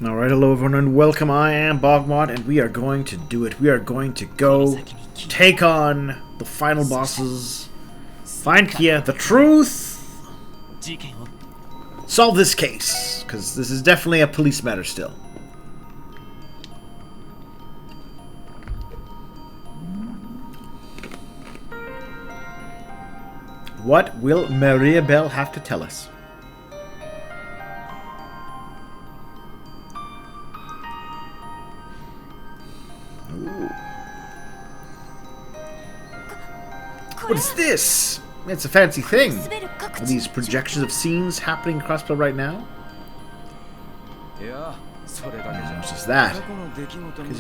Alright, hello everyone and welcome. I am BogMod and we are going to do it. We are going to go take on the final bosses. Find Kia, the truth. Solve this case, because this is definitely a police matter still. What will Maria Bell have to tell us? What is this? It's a fancy thing. Are these projections of scenes happening across the right now? What's just that?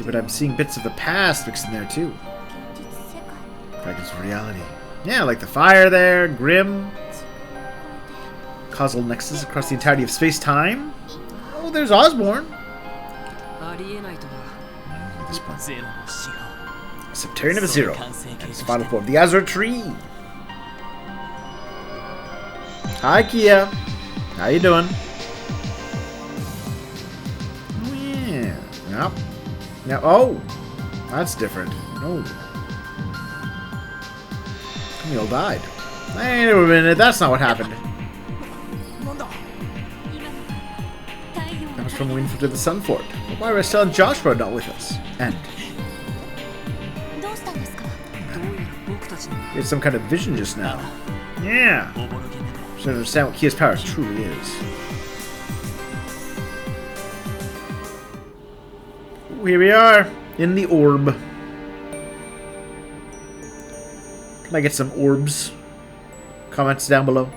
But I'm seeing bits of the past mixed in there too. Fragments of reality. Yeah, like the fire there, grim. Causal nexus across the entirety of space-time. Oh, there's Osborne. This point. Subterranean of Zero. And its final form, the Azure tree. Hi, Kia. How you doing? Oh, yeah. Yep. Now, oh, that's different. Oh, Camille died. Hey, wait a minute. That's not what happened. That was from Winford to the Sunfort. But why are Estelle and Joshua not with us? And he had some kind of vision just now. Yeah. So I understand what Kia's power truly is. Ooh, here we are in the orb. Can I get some orbs? Comments down below.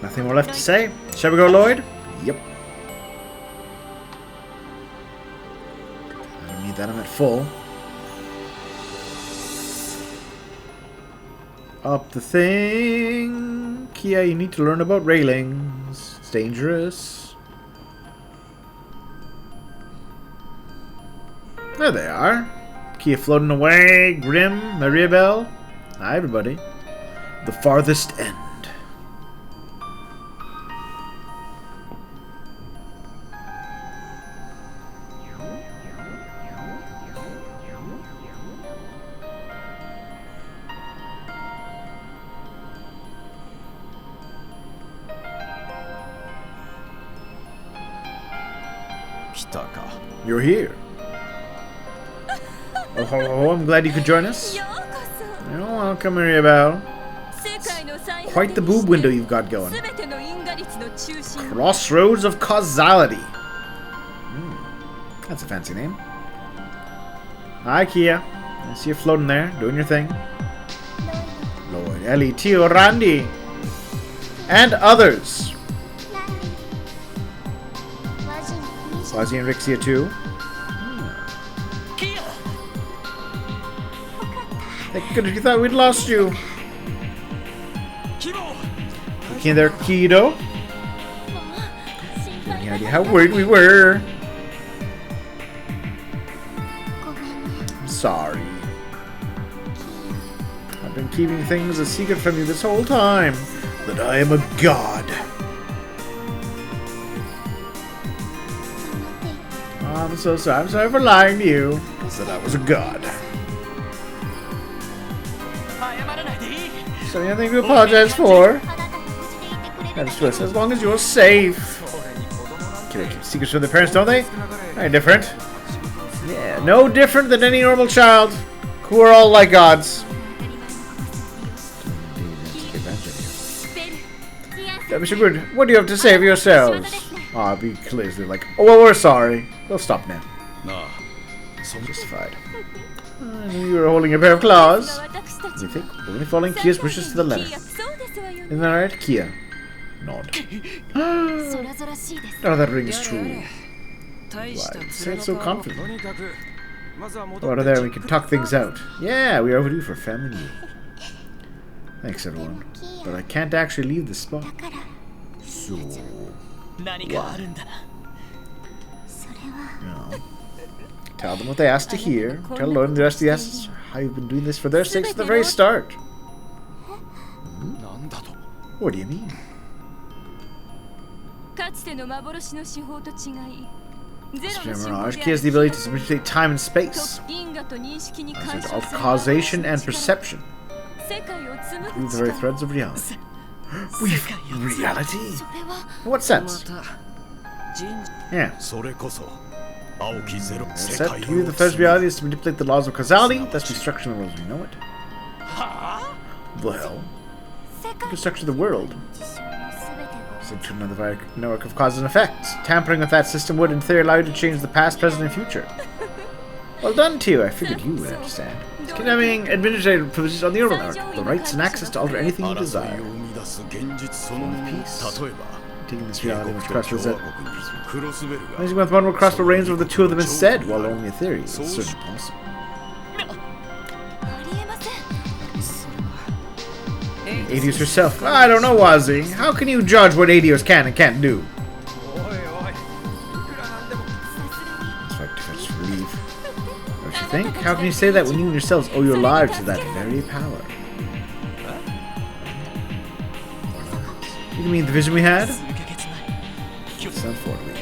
Nothing more left to say. Shall we go, Lloyd? Yep. I don't need that. I'm at full. Up the thing. Kia, you need to learn about railings. It's dangerous. There they are. Kia floating away. Grim. Maria Bell. Hi, everybody. The farthest end. You're here. Oh, I'm glad you could join us. You're welcome, Maria Bell. Quite the boob window you've got going. Crossroads of Causality. That's a fancy name. Hi, Kia. I see you floating there, doing your thing. Lloyd, Ellie, Tio, Randy, and others. Fuzzy and Rixia too. Thank goodness you thought we'd lost you. Looking there, Kido. Any idea how worried we were? I'm sorry. I've been keeping things a secret from you this whole time. That I am a god. I'm so sorry. I'm sorry for lying to you. Said I was a god. So anything to apologize for? That's just as long as you're safe. Kids keep secrets from their parents, don't they? Very different. Yeah, no different than any normal child, who are all like gods. Yeah, Mr. Good, what do you have to say for yourselves? Ah, be clear. They're like, oh, well, we're sorry. We'll stop now. No. So justified. I knew you were holding a pair of claws. You think? We're only following Kia's wishes to the letter. Isn't that right, Kia? Nod. Oh, that rings true. Why? Say it so confident. Over there, we can talk things out. Yeah, we are overdue for family meal. Thanks, everyone. But I can't actually leave this spot. So... why? No. Tell them what they asked to hear. Tell Lord and the rest of the assets how you've been doing this for their sakes at the very start. What do you mean? This mirage has the ability to manipulate time and space. As of causation and perception. Through the very threads of reality. Reality? In what sense? Yeah. Said to you, the first reality is to manipulate the laws of causality, thus restructuring the world as we know it. Well, you can structure the world. Said to another network of cause and effects. Tampering with that system would, in theory, allow you to change the past, present, and future. Well done to you. I figured you would understand. Having administrative privileges on the Orbital Network, the rights and access to alter anything you desire. Peace. Taking this reality which crosses it. Amazing with one will cross the reigns over the two of them instead, while only a theory is certainly possible. Adios herself. I don't know, Wazzy. How can you judge what Adios can and can't do? That's relief. Don't you think? How can you say that when you yourselves owe your lives to that very power? You mean the vision we had? It's unfortunate.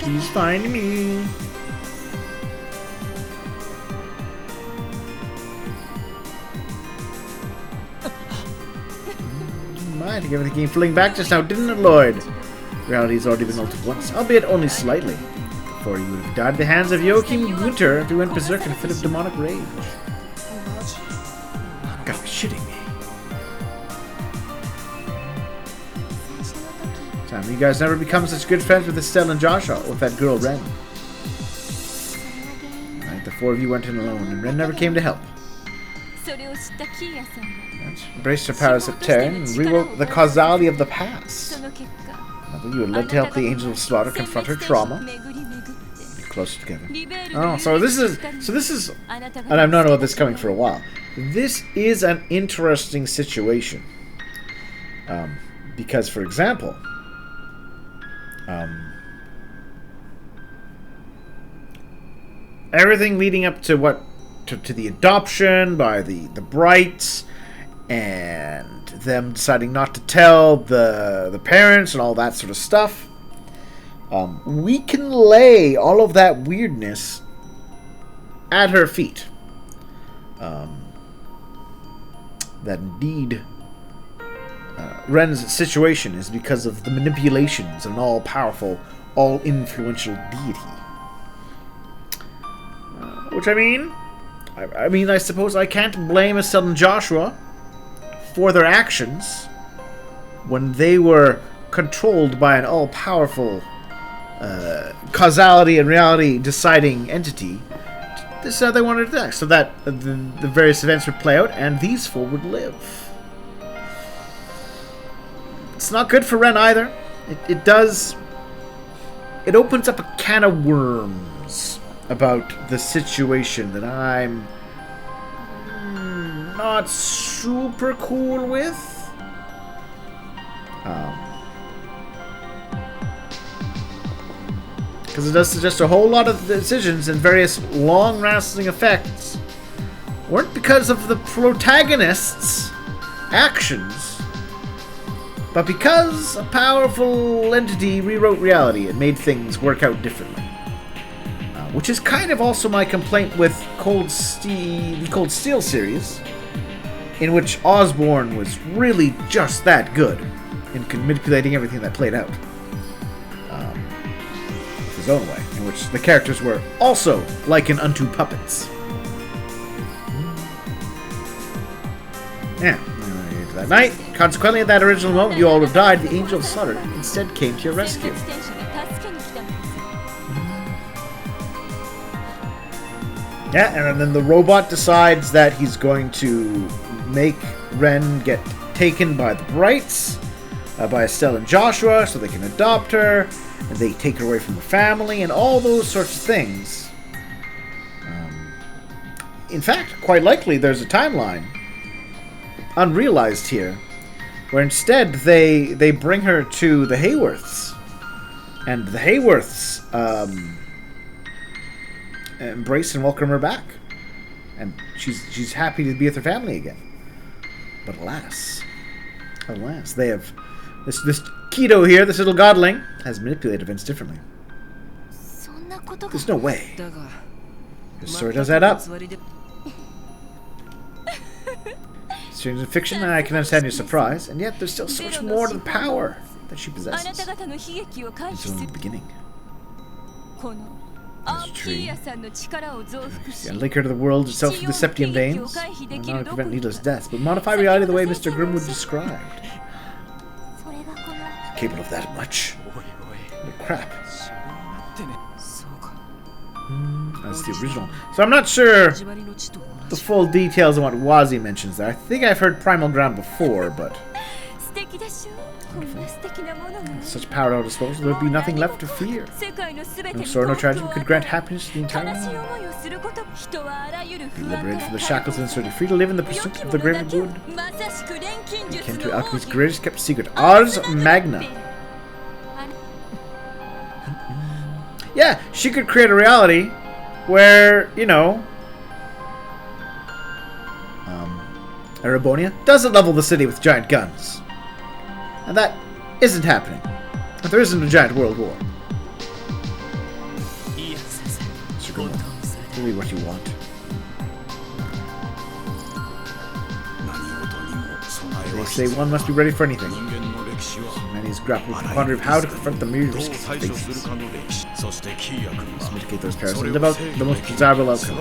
Please find me. I think everything came fling back just now, didn't it, Lloyd? Reality's already been altered once, albeit only slightly. Before you would have died at the hands of Joachim Gunter if he went berserk in a fit of demonic rage. Gotta be shitting me. Time you guys never become such good friends with Estelle and Joshua, or with that girl Ren. Right, the four of you went in alone, and Ren never came to help. Embraced her powers of terror and rewrote the causality of the past. You were led to help the Angel of Slaughter confront her trauma. Be closer together. Oh, so this is, and I've known about this coming for a while. This is an interesting situation. Because, for example, everything leading up to to the adoption by the Brights, and them deciding not to tell the parents and all that sort of stuff, we can lay all of that weirdness at her feet. That indeed Ren's situation is because of the manipulations of an all-powerful, all-influential deity. Which, I suppose I can't blame Estelle and Joshua for their actions when they were controlled by an all-powerful causality and reality deciding entity. This is how they wanted to act, so that the various events would play out and these four would live. It's not good for Ren either. It opens up a can of worms about the situation that I'm not super cool with. Because it does suggest a whole lot of the decisions and various long-lasting effects weren't because of the protagonist's actions, but because a powerful entity rewrote reality and made things work out differently. Which is kind of also my complaint with the Cold Steel series, in which Osborn was really just that good in manipulating everything that played out. His own way, in which the characters were also likened unto puppets. Yeah, that night, consequently at that original moment you all would have died, the Angel of Slaughter instead came to your rescue. Yeah, and then the robot decides that he's going to make Ren get taken by the Brights, by Estelle and Joshua, so they can adopt her, and they take her away from the family, and all those sorts of things. In fact, quite likely there's a timeline, unrealized here, where instead they bring her to the Hayworths, and the Hayworths embrace and welcome her back, and she's happy to be with her family again. But alas, they have this Kido here, this little godling, has manipulated events differently. There's no way. Your story does add up. Strange in fiction, and I can understand your surprise, and yet there's still so much more to the power that she possesses. Until in the beginning. This tree. And link her to the world itself through the septium veins. Not only prevent needless death, but modify reality the way Mr. Grimwood described. Capable of that much. Holy crap. That's the original. So I'm not sure the full details on what Wazi mentions there. I think I've heard Primal Ground before, but such power at our disposal, there would be nothing left to fear. No sorrow, no tragedy could grant happiness to the entire world. Be liberated from the shackles and set free to live in the pursuit of the greater good. Akin to alchemy's greatest kept secret, Ars Magna. Yeah, she could create a reality where, you know, Erebonia doesn't level the city with giant guns. And that isn't happening. But there isn't a giant world war. Really what you want. They say one must be ready for anything. Many is grappled with the quandary of how to confront the myriad risks it faces. Let's mitigate those perils and live out the most desirable outcome.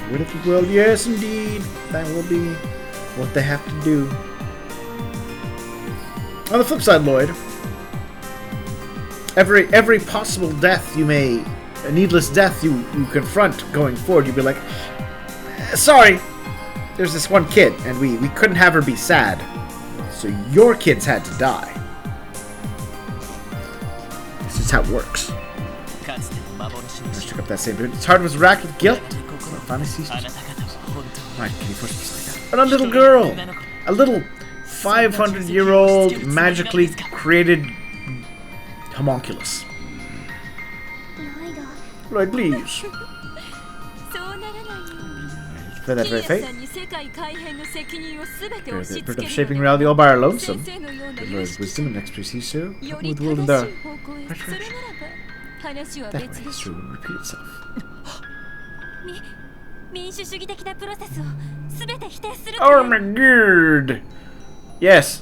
Rid of the world, yes indeed. That will be what they have to do. On the flip side, Lloyd, every possible death you may, a needless death you confront going forward, you'd be like, sorry, there's this one kid, and we couldn't have her be sad, so your kids had to die. This is how it works. Let's check up that same bit. Its heart was racked with guilt. Finally ceased. Why can you push this like that? And a little girl, a little 500-year-old magically created homunculus. Lloyd, please. For that very fate. The bird of shaping reality all by our lonesome. The Lord's wisdom and expertise, sir. With the world in the right direction. That way history will repeat itself. Oh my god! Yes.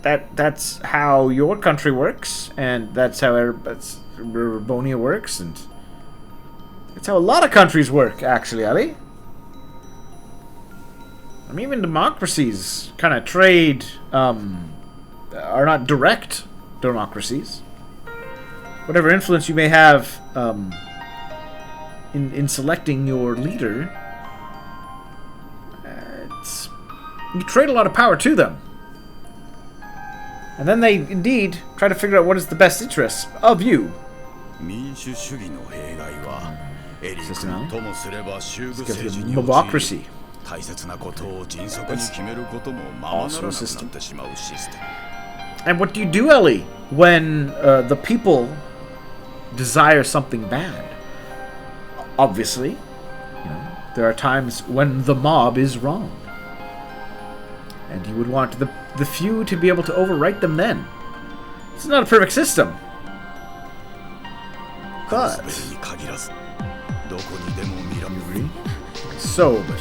That's how your country works, and that's how Erebonia works, and it's how a lot of countries work, actually, Ali. I mean, even democracies kind of trade, are not direct democracies. Whatever influence you may have, in selecting your leader, you trade a lot of power to them. And then they, indeed, try to figure out what is the best interest of you. System, let's give you democracy. That's also a system. And what do you do, Ellie, when the people desire something bad? Obviously, you know, there are times when the mob is wrong. And you would want the few to be able to overwrite them then. It's not a perfect system. But you agree? So, but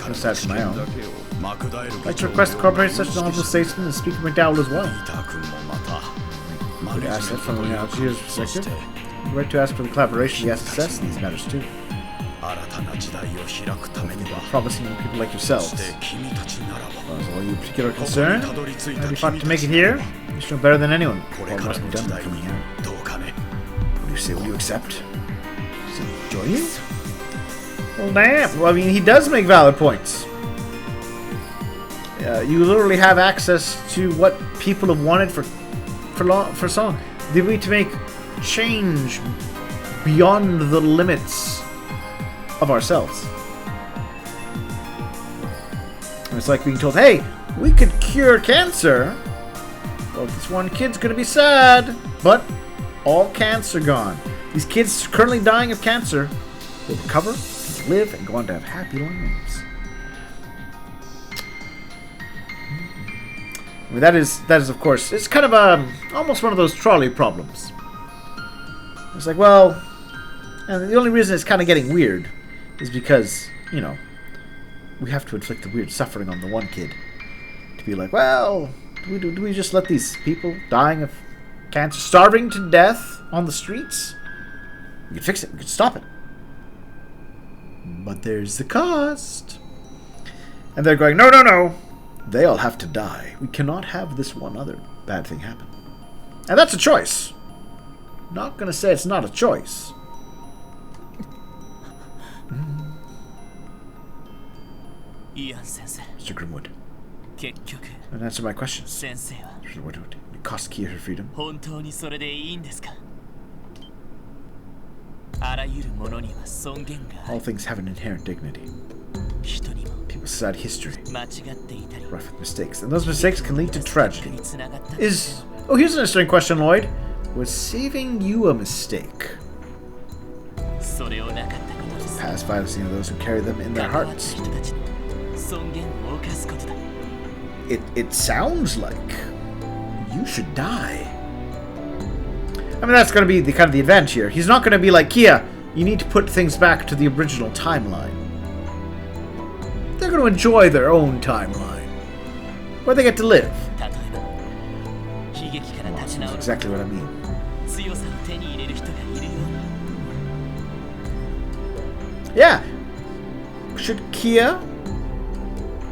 aside from my own, I'd like to request to incorporate such knowledgeable statesmen and Speaker McDowell as well. Good asset from the Algiers perspective. I'd like to ask for the collaboration of the SSS in these matters too. Promising people like yourselves. As far as all you particular concerned, I'd be fought to make it here. You should know better than anyone. What must be done coming here. What do you say? Will you accept? Does he join you? Well, damn. Well, I mean, he does make valid points. You literally have access to what people have wanted for song. Did we to make change beyond the limits of ourselves? And it's like being told, hey, we could cure cancer. Well, this one kid's gonna be sad, but all cancer gone. These kids currently dying of cancer will recover, live, and go on to have happy lives. I mean, that is of course, it's kind of almost one of those trolley problems. It's like, well, and the only reason it's kind of getting weird is because, you know, we have to inflict the weird suffering on the one kid. To be like, well, do we just let these people dying of cancer, starving to death on the streets? We could fix it. We could stop it. But there's the cost. And they're going, no, no, no. They all have to die. We cannot have this one other bad thing happen. And that's a choice. Not going to say it's not a choice. Mr. Grimwood. And answer my question. Would it cost Kia her freedom? All things have an inherent dignity. People's sad history, rough with mistakes, and those mistakes can lead to tragedy. Oh, here's an interesting question, Lloyd. Was saving you a mistake? Past violence of those who carry them in their hearts. It sounds like you should die. I mean, that's going to be the kind of the event here. He's not going to be like, Kia, you need to put things back to the original timeline. They're going to enjoy their own timeline, where they get to live. That's exactly what I mean. Yeah. Should Kia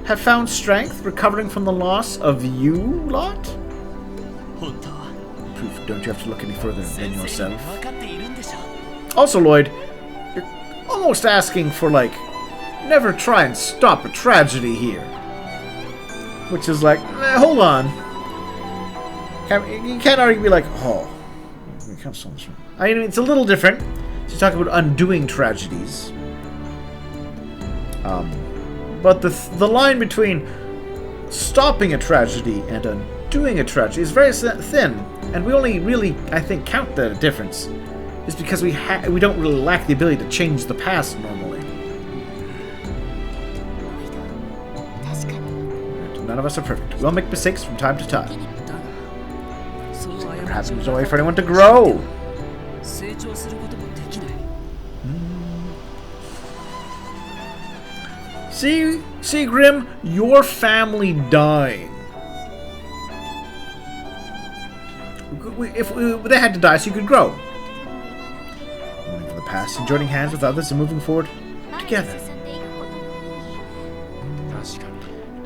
have found strength recovering from the loss of you lot? Proof, don't you have to look any further than yourself? Also, Lloyd, you're almost asking for, like, never try and stop a tragedy here. Which is like, hold on. You can't argue, be like, oh, I mean, it's a little different to talk about undoing tragedies. But the line between stopping a tragedy and undoing a tragedy is very thin, and we only really, I think, count the difference is because we don't really lack the ability to change the past normally. None of us are perfect. We'll make mistakes from time to time. Perhaps there's no way for anyone to grow. See, Grim, your family dying. If they had to die, so you could grow. Moving from the past and joining hands with others and moving forward together.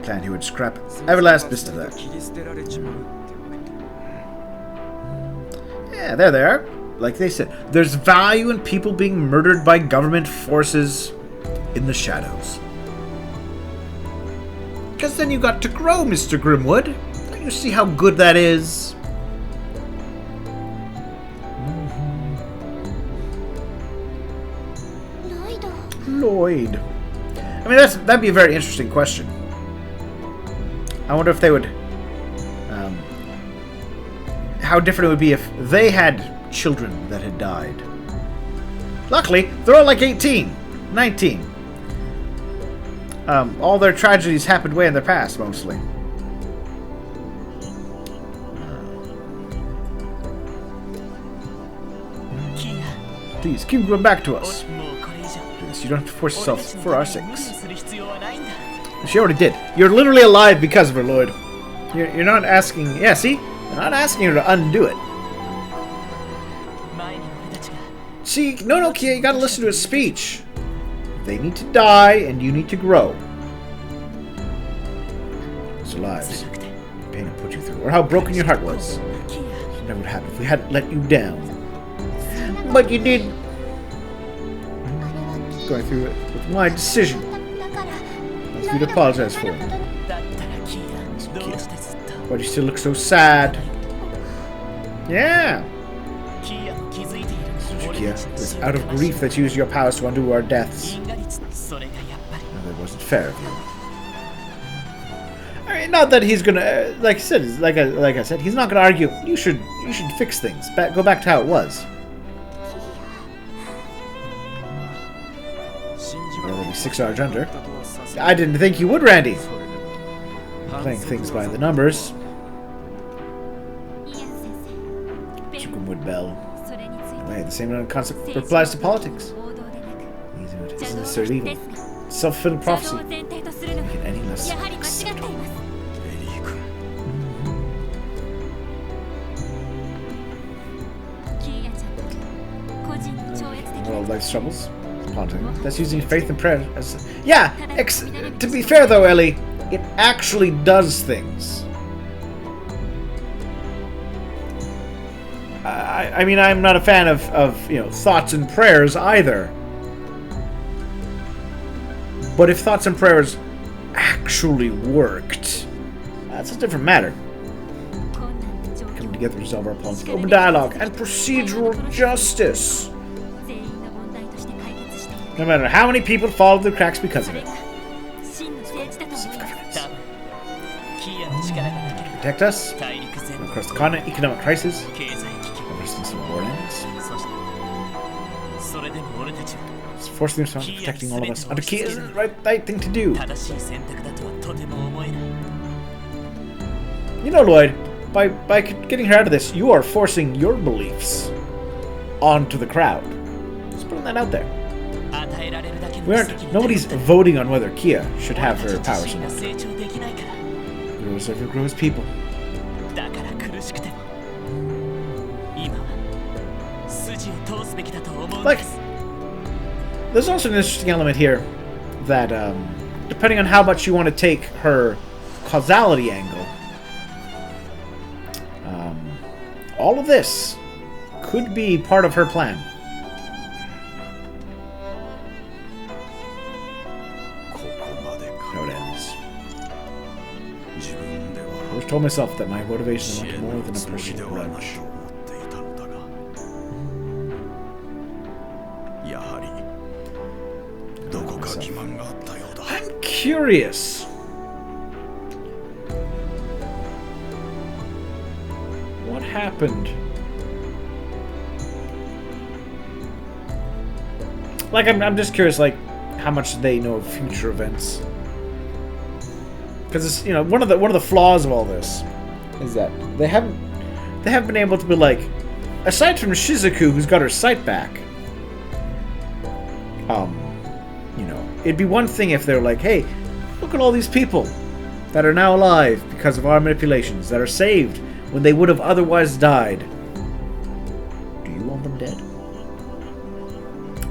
Plan he would scrap every last bit of that. Yeah, there they are. Like they said, there's value in people being murdered by government forces in the shadows. Because then you got to grow, Mr. Grimwood. Don't you see how good that is? Lloyd. I mean, that'd be a very interesting question. I wonder if they would... how different it would be if they had children that had died. Luckily, they're all like 18, 19. All their tragedies happened way in their past, mostly. Please, keep going back to us. Please, you don't have to force yourself for our sakes. She already did. You're literally alive because of her, Lloyd. You're not asking... Yeah, see? You're not asking her to undo it. See? No, Kia, you gotta listen to his speech. They need to die, and you need to grow. It's lives. Pain it put you through, or how broken your heart was. It never would happen if we hadn't let you down. But you did. Going through it with my decision. That's for you to apologize for. Why do you still look so sad? Yeah. Kia. It was out of grief that you used your powers to undo our deaths. No, that wasn't fair of you. I mean, not that he's gonna, like I said, he's not gonna argue. You should fix things. Go back to how it was. Well, it'll be 6 hours under. I didn't think you would, Randy. Playing things by the numbers. Wood Bell. Hey, the same concept applies to politics. It isn't necessarily evil. Self-fulfilling prophecy. Make it any less acceptable. Well, life's troubles. That's using faith and prayer as... Yeah! To be fair though, Ellie, it actually does things. I mean, I'm not a fan of thoughts and prayers either. But if thoughts and prayers actually worked, that's a different matter. Coming together to resolve our problems, open dialogue, and procedural justice. No matter how many people fall through the cracks because of it. Self-governance. Protect us. Across the continent, economic crisis. It's forcing the response of protecting all of us. Under key isn't the right thing to do. You know, Lloyd, by getting her out of this, you are forcing your beliefs onto the crowd. Just putting that out there. Nobody's voting on whether Kia should have her powers or not. Grows ever grows people. Like, there's also an interesting element here that, depending on how much you want to take her causality angle, all of this could be part of her plan. How it ends. I always told myself that my motivation is more than a personal grudge. I'm curious. What happened? Like, I'm just curious, like, how much they know of future events. Because it's, one of the flaws of all this is that they haven't been able to be like, aside from Shizuku, who's got her sight back. It'd be one thing if they're like, hey, look at all these people that are now alive because of our manipulations, that are saved when they would have otherwise died. Do you want them dead?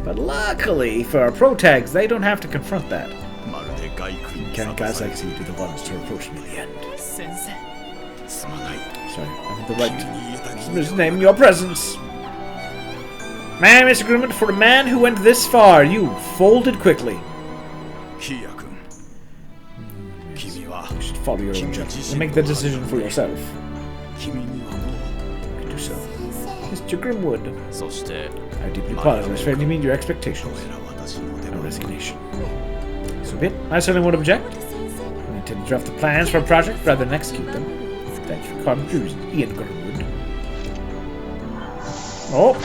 But luckily for our pro-tags, they don't have to confront that. Can guys like you be the ones to approach me in the end? Sorry, I have the right to misname your presence. Man, misagreement for a man who went this far. You folded quickly. You should follow your own judgment and make the decision for yourself. You can do so. Mr. Grimwood, I deeply apologize for any meet your expectations. No resignation. So be it. I certainly won't object. I intend to draft the plans for a project rather than execute them. Thank you for calling Ian Grimwood. Oh!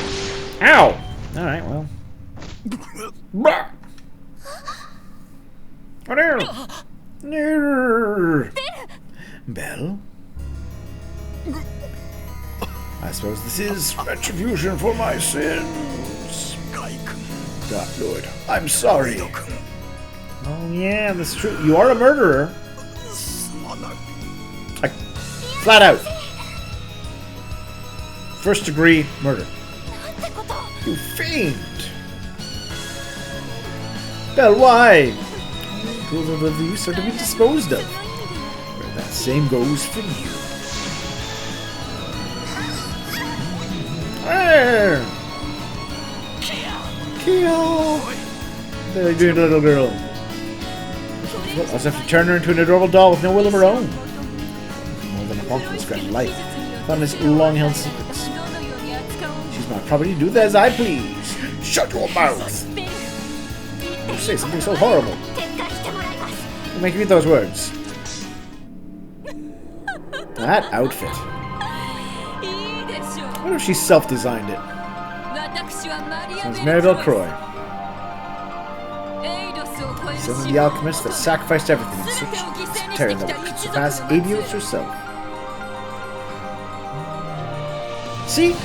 Ow! Alright, well. Oh, no! Belle? I suppose this is retribution for my sins. God, Lord, I'm sorry. Oh, yeah, that's true. You are a murderer. Flat out. First degree murder. You fiend! Belle, why? Tools of abuse are to be disposed of. Where that same goes for you. Arr! Kill! They're doing a little girl. Well, I'll have to turn her into an adorable doll with no will of her own. More than a punk in this grand life. Fun is long-held secrets. She's not property to do as I please. Shut your mouth! You say something so horrible. You make me those words. That outfit. I wonder if she self-designed it. Sounds Maribel Croy. Son of the alchemist that sacrificed everything in search of the Sectarian that could surpass Abios herself. See?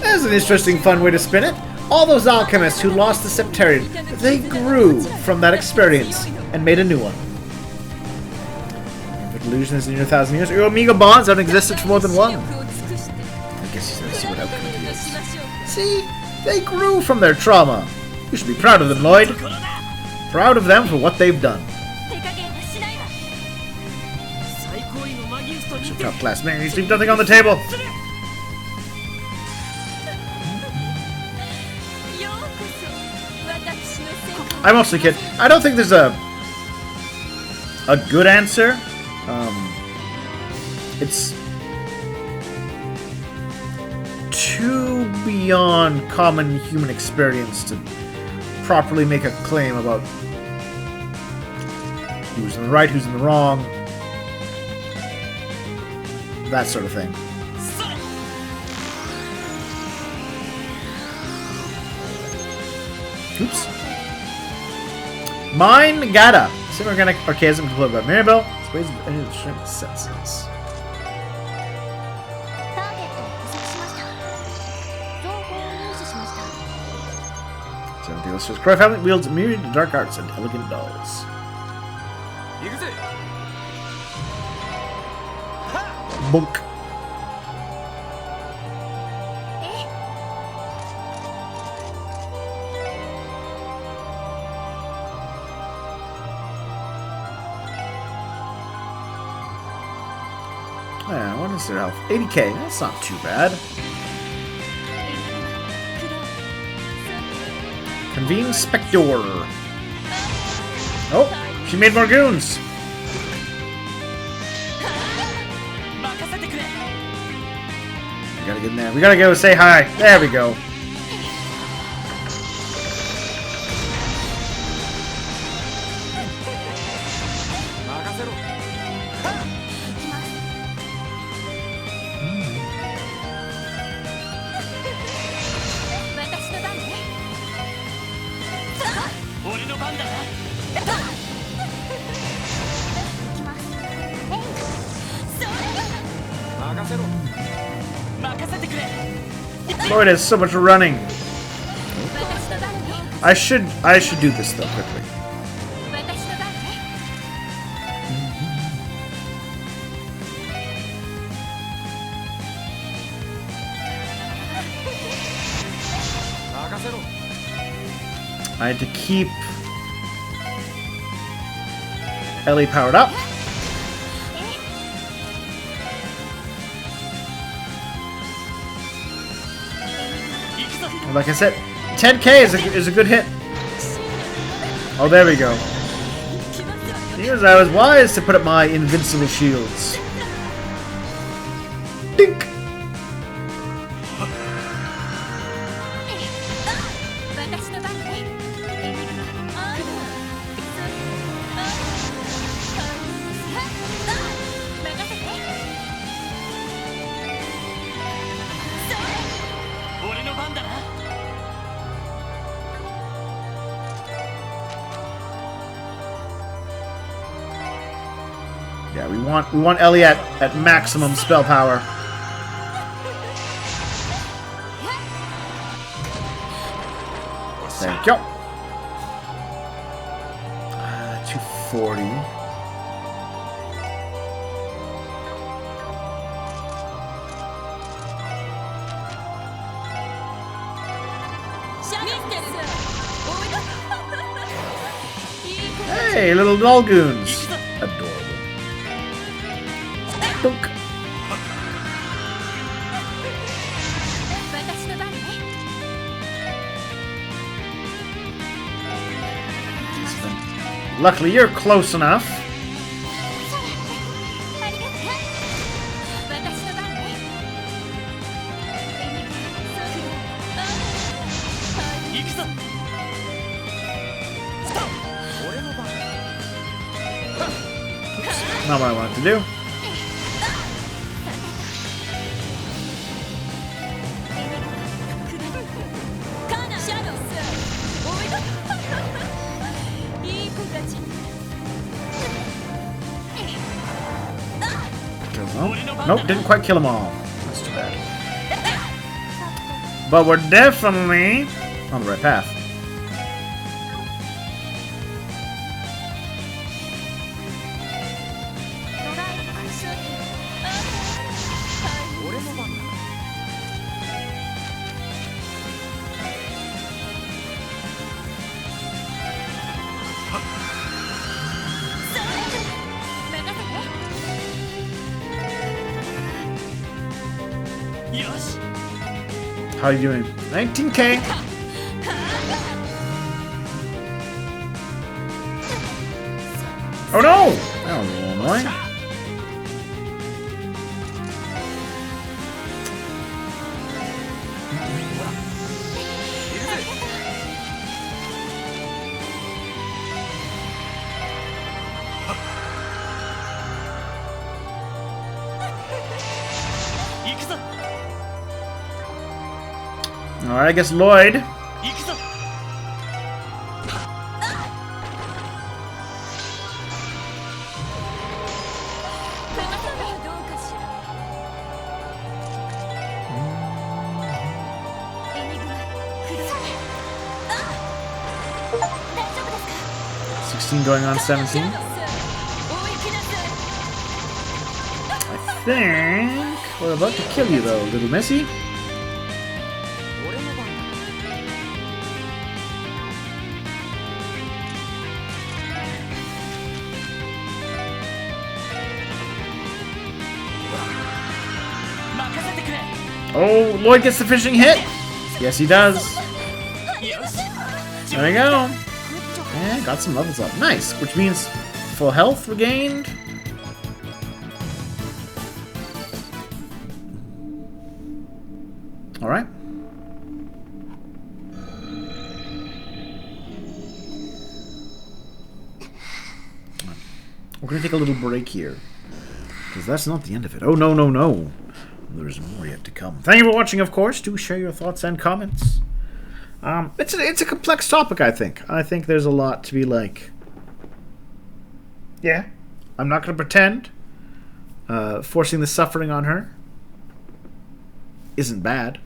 That's an interesting, fun way to spin it. All those alchemists who lost the Septarian, they grew from that experience and made a new one. If illusion is in your 1,000 years, your Omega bonds haven't existed for more than one. I guess he's gonna see what outcome it is. See? They grew from their trauma. You should be proud of them, Lloyd. Proud of them for what they've done. Top class man, you leave nothing on the table. I'm mostly kidding. I don't think there's a good answer. It's too beyond common human experience to properly make a claim about who's in the right, who's in the wrong, that sort of thing. Oops. Mine Gata. Some organic archaism to about Maribel. It's ways of any of the shrimp senses. So the illustrious Croy family wields a myriad of dark arts and elegant dolls. Bunk. Yeah, what is their health? 80k. That's not too bad. Convene Spectre. Oh, she made more goons. We gotta get in there. We gotta go say hi. There we go. Lord, there's so much running. I should do this though quickly. I had to keep Ellie powered up. Like I said, 10k is a good hit. Oh, there we go. Here's I was wise to put up my invincible shields. Dink. Yeah, we want Ellie at maximum spell power. Thank you. 240. Hey, little Nulgoons. Adorable. Dunk. Luckily, you're close enough. Not what I wanted to do. Nope, didn't quite kill them all. That's too bad. But we're definitely on the right path. How are you doing? 19K. Oh no! That was a little annoying. Alright, I guess Lloyd. Going on 17. I think we're about to kill you though, little Missy. Oh, Lloyd gets the finishing hit. Yes, he does. There we go. And got some levels up. Nice, which means full health regained. Alright. We're going to take a little break here. Because that's not the end of it. Oh, no, no, no. There's more yet to come. Thank you for watching, of course. Do share your thoughts and comments. It's a complex topic, I think. I think there's a lot to be like. Yeah, I'm not going to pretend forcing the suffering on her isn't bad.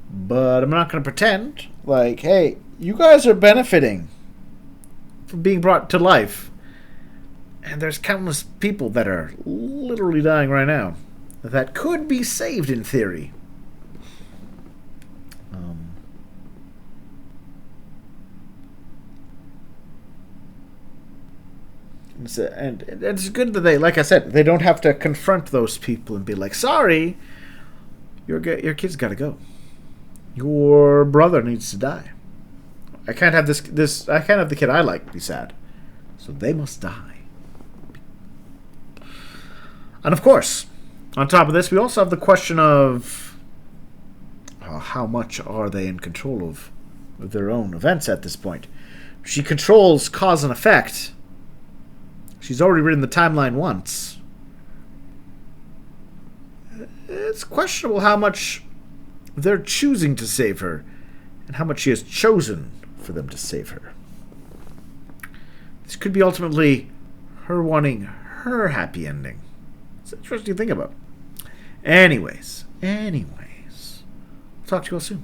But I'm not going to pretend like, hey, you guys are benefiting from being brought to life. And there's countless people that are literally dying right now that could be saved in theory. And it's good that they, like I said, they don't have to confront those people and be like, sorry, your kid's got to go. Your brother needs to die. I can't have I can't have the kid I like be sad. So they must die. And of course, on top of this, we also have the question of how much are they in control of their own events at this point. She controls cause and effect. She's already written the timeline once. It's questionable how much they're choosing to save her and how much she has chosen for them to save her. This could be ultimately her wanting her happy ending. It's interesting to think about. Anyways. I'll talk to you all soon.